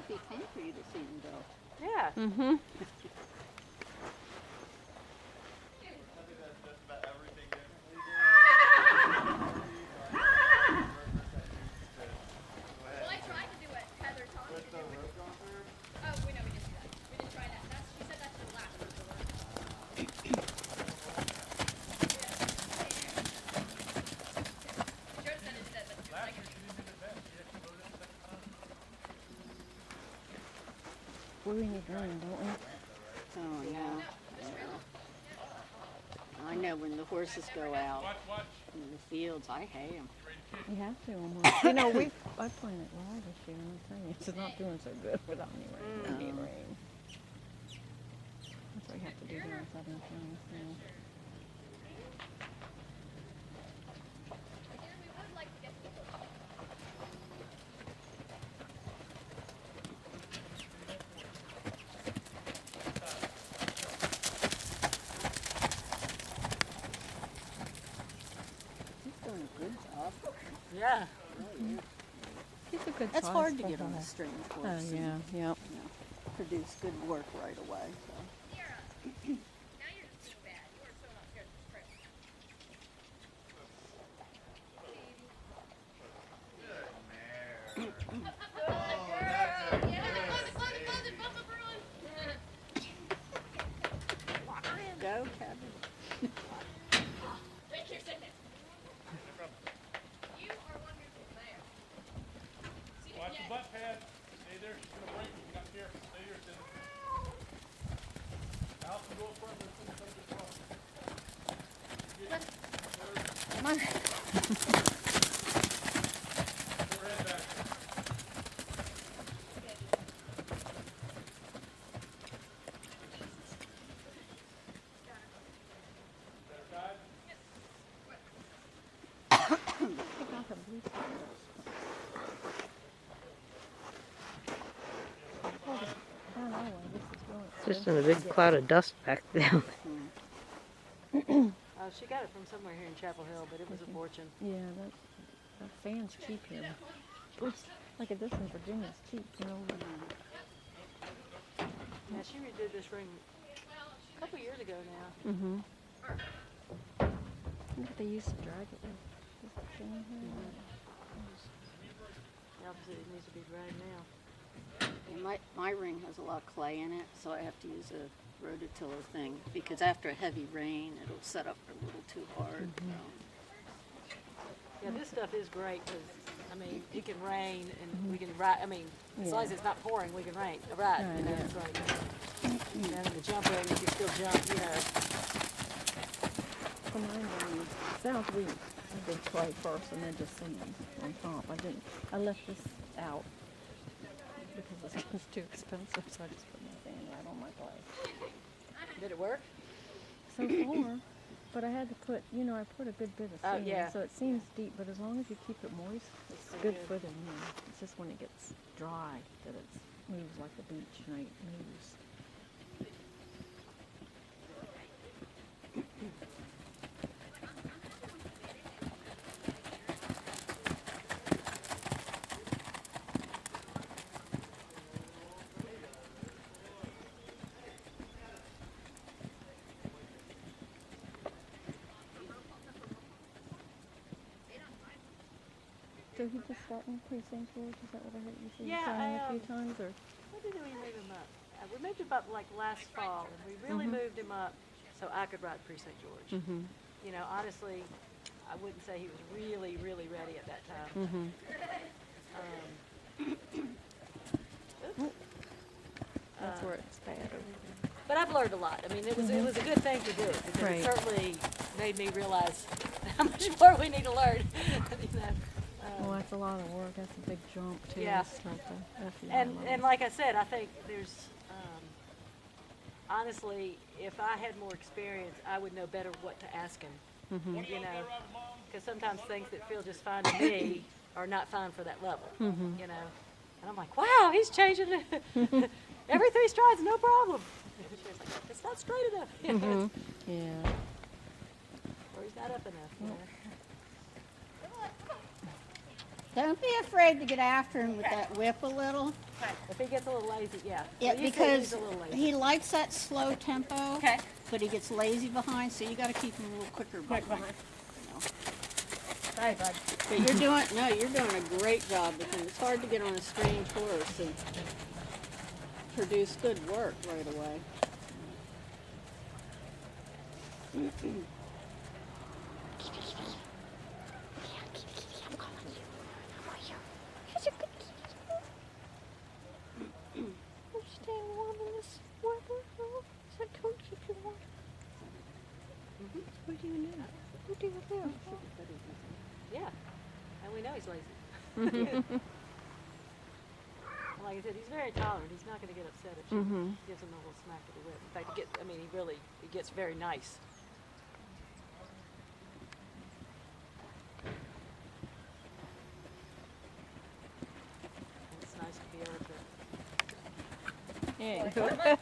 be fun for you to see him go. Yeah. Mm-hmm. Well, I tried to do what Heather taught me to do. Oh, we know we didn't do that. We didn't try that. She said that's the last one. Jared said it said, but Last year she didn't do the best. She actually voted the second time. We need rain, don't we? Oh, no. I know when the horses go out Watch. in the fields, I hate them. You have to almost. You know, I planted rye this year, and I'm telling you, it's not doing so good without any rain. We need rain. That's what we have to do down in Southern County. So. again, we would like to get people. He's doing a good job. Yeah. He's a good It's size hard to for get on her. a string Oh, horse and, yeah, yep. you know, produce good work right away. So. Sierra, now you're just being bad. You are so not scared of this trick. Go, Kevin. Wait, here, sit there. You are one who's there. Watch the butt pad. Stay there. She's gonna break. You got careful. Stay here, Sid. Out and go up front. There's something Come on. across. Put her head back. Better guide. Pick out the blue flowers. Down our way, this is really Just in a big cloud of dust back down. She got it from somewhere here in Chapel Hill, but it was a fortune. Yeah, that fan's cheap here. It's like this in Virginia, it's cheap, you know. Yeah, she redid this ring a couple years ago now. Mm-hmm. They used to drag it with this thing here. Obviously, it needs to be dragged now. And my ring has a lot of clay in it, so I have to use a rototiller thing because after a heavy rain, it'll set up a little too hard. Yeah, this stuff is great because, I mean, it can rain and we can ride. I mean, as long as it's not pouring, we can ride. You know, it's like, you know, in the jump ring, you can still jump, you know. For mine, sounds weird. I did clay first and then just sand on top. I left this out because it was too expensive, so I just put my sand right on my clay. Did it work? So far, but I had to put, you know, I put a good bit of sand, yeah. so it seems deep, but as long as you keep it moist, it's so good good. footing. Yeah. It's just when it gets dry that it moves like the beach night moves. So he just got in Precinct George? Is that what I heard you say? Yeah, You saw him a few I, times, or? When did we move him up? We moved him up like last fall, and we really moved him up so I could ride Precinct George. Mm-hmm. You know, honestly, I wouldn't say he was really, really ready at that time. Mm-hmm. That's where it's bad over there. But I've learned a lot. I mean, it was a good thing to do because Right. it certainly made me realize how much more we need to learn. You know, Well, that's a lot of work. That's a big jump, too. Yeah. It's like the and like I said, I think there's honestly, if I had more experience, I would know better what to ask him. You know, because sometimes things that feel just fine to me are not fine for that level. You know, and I'm like, wow, he's changing it. Every 3 strides, no problem. She's like, it's not straight enough. You know, Yeah. or he's not up enough. You know? Don't be afraid to get after him with that whip a little. If he gets a little lazy, yeah. Yeah, Well, you said because he's a little lazy. he likes that slow tempo. Okay. But he gets lazy behind, so you got to keep him a little quicker behind. You know. Hey, bud. But you're doing a great job with him. It's hard to get on a strange horse and produce good work right away. Yeah. And we know he's lazy. Like I said, he's very tolerant. He's not going to get upset if she gives him a little smack of the whip. In fact, he gets very nice. And it's nice to be able to. Yeah.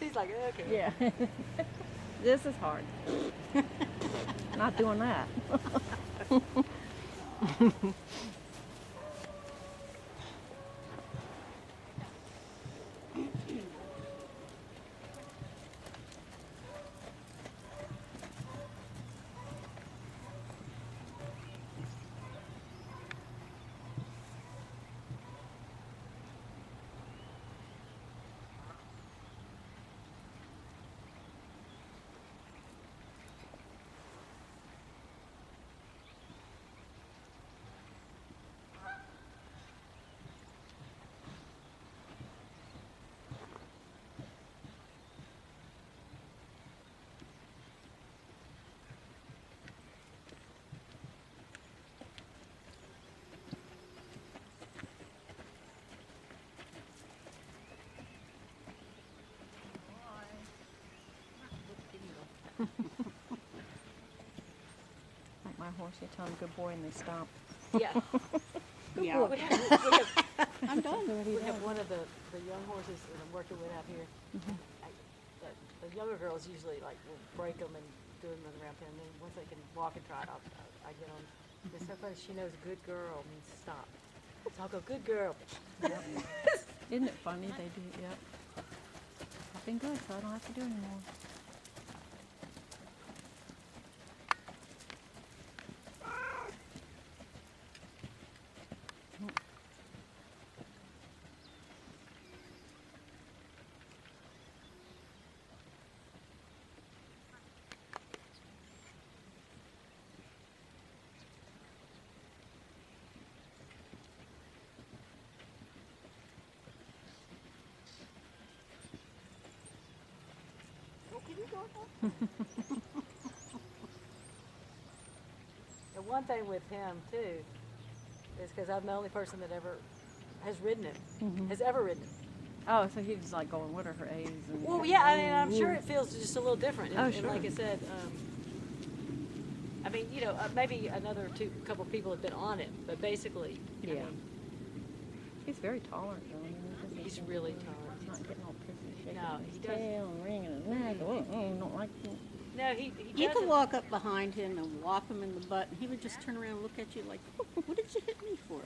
He's like, okay. Yeah. This is hard. Not doing that. Like my horse, you tell him good boy and they stop. Yeah. Yeah. We have I'm done. we have one of the young horses that I'm working with out here. The younger girls usually like will break them and do them around pen. And then once they can walk and trot, I get on. It's so funny. She knows good girl means stop. So I'll go, good girl. Yep. Isn't it funny they do? Yep. I've been good, so I don't have to do anymore. The one thing with him too is because I'm the only person that ever has ridden him, has ever ridden him. Oh, so he's just like going, what are her A's? And Well, yeah, I mean, I'm sure it feels just a little different. And, Oh, and sure. like I said, I mean, you know, maybe another couple people have been on it, but basically, I Yeah. mean, He's very tolerant, though. I mean, he doesn't he's seem- really He's tolerant. not getting all pissy, shaking No, his he doesn't. tail and wringing his neck. Don't like it. No, he You doesn't. could walk up behind him and whop him in the butt, and he would just turn around and look at you like, what did you hit me for?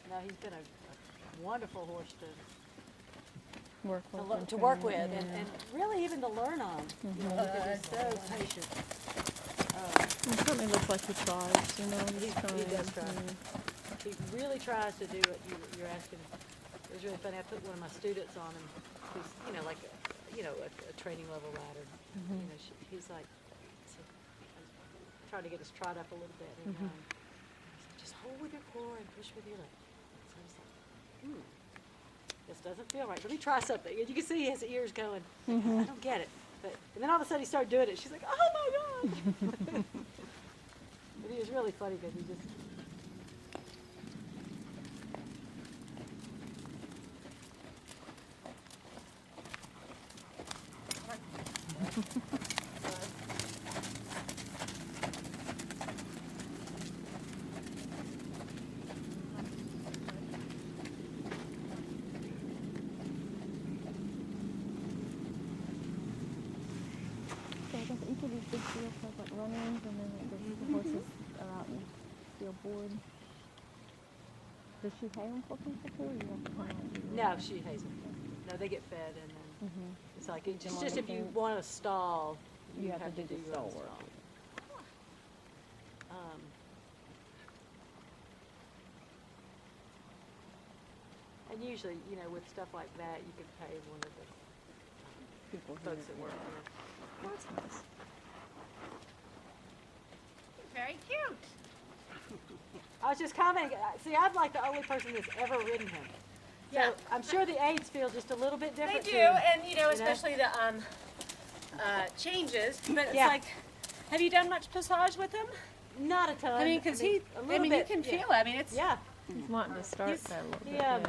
No, he's been a wonderful horse Work to, with lo- and to work train, with, yeah. and really even to learn on. You know, because he's so patient. He certainly looks like he tries, you know. He's He trying. does try. Yeah. He really tries to do what you're asking. It was really funny. I put one of my students on him, who's like a training level rider. You know, he's like, so I'm trying to get his trot up a little bit. And I said, just hold with your core and push with your leg. So he's like, this doesn't feel right. Let me try something. And you can see his ears going, I don't get it. But, and then all of a sudden he started doing it. She's like, oh my God. But he was really funny because he just, So I guess each of these big fields has like run-ins, and then like the horses are out and feel bored. Does she hay them for people too, or you have to kind of do no, she hates them. No, they get fed and then it's like, it's them just on the if you fence. want a stall, You have to do the your stall own work. stall. And usually, you know, with stuff like that, you could pay one of the people who folks that work there. That's nice. Very cute. I was just commenting, see, I'm like the only person that's ever ridden him. So Yeah. I'm sure the aides feel just a little bit They different do, too. and you know, especially the changes. But it's Yeah. like, have you done much passage with him? Not a ton. I mean, because he, a I little mean, bit, you can yeah. feel it. I mean, it's Yeah, He's wanting to start that a little he, bit. Yeah.